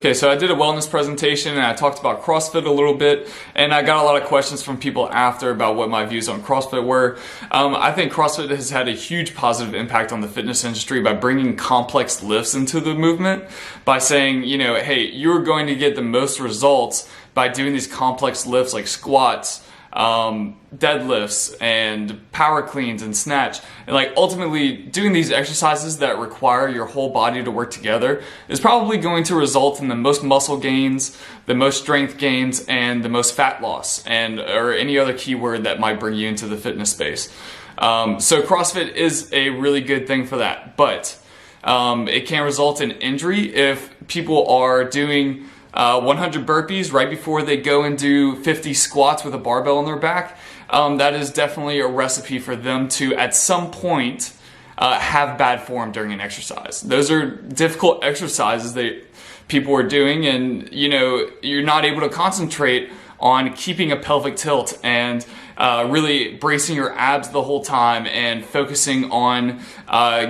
Okay, so I did a wellness presentation and I talked about CrossFit a little bit, and I got a lot of questions from people after about what my views on CrossFit were. I think CrossFit has had a huge positive impact on the fitness industry by bringing complex lifts into the movement, by saying, hey, you're going to get the most results by doing these complex lifts like squats, deadlifts and power cleans and snatch, and ultimately doing these exercises that require your whole body to work together is probably going to result in the most muscle gains, the most strength gains, and the most fat loss, or any other keyword that might bring you into the fitness space. So CrossFit is a really good thing for that, but it can result in injury if people are doing 100 burpees right before they go and do 50 squats with a barbell on their back. That is definitely a recipe for them to, at some point, have bad form during an exercise. Those are difficult exercises that people are doing, and you're not able to concentrate on keeping a pelvic tilt and really bracing your abs the whole time and focusing on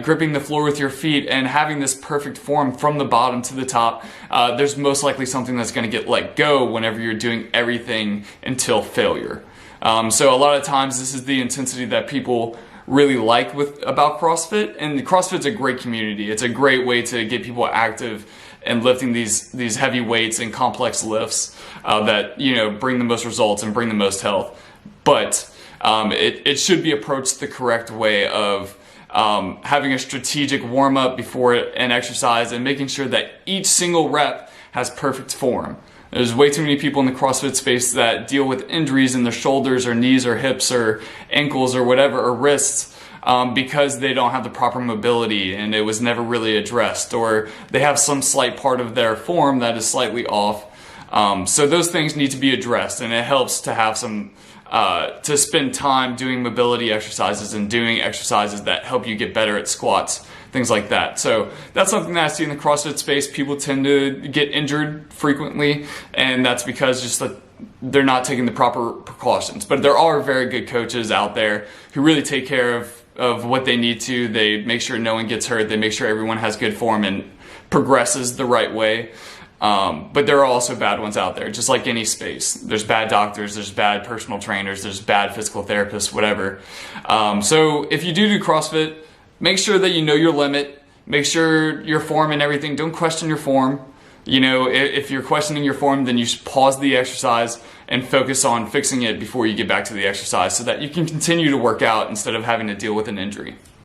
gripping the floor with your feet and having this perfect form from the bottom to the top. There's most likely something that's going to get let go whenever you're doing everything until failure. So a lot of times this is the intensity that people really like about CrossFit, and CrossFit's a great community. It's a great way to get people active and lifting these heavy weights and complex lifts that bring the most results and bring the most health. But it should be approached the correct way of having a strategic warm-up before an exercise and making sure that each single rep has perfect form. There's way too many people in the CrossFit space that deal with injuries in their shoulders or knees or hips or ankles or whatever, or wrists, because they don't have the proper mobility and it was never really addressed, or they have some slight part of their form that is slightly off. So those things need to be addressed, and it helps to have to spend time doing mobility exercises and doing exercises that help you get better at squats, things like that. So that's something that I see in the CrossFit space. People tend to get injured frequently, and that's because just they're not taking the proper precautions. But there are very good coaches out there who really take care of what they need to. They make sure no one gets hurt. They make sure everyone has good form and progresses the right way. But there are also bad ones out there, just like any space. There's bad doctors, there's bad personal trainers, there's bad physical therapists, whatever. So if you do CrossFit, make sure that you know your limit. Make sure your form and everything. Don't question your form. If you're questioning your form, then you should pause the exercise and focus on fixing it before you get back to the exercise so that you can continue to work out instead of having to deal with an injury.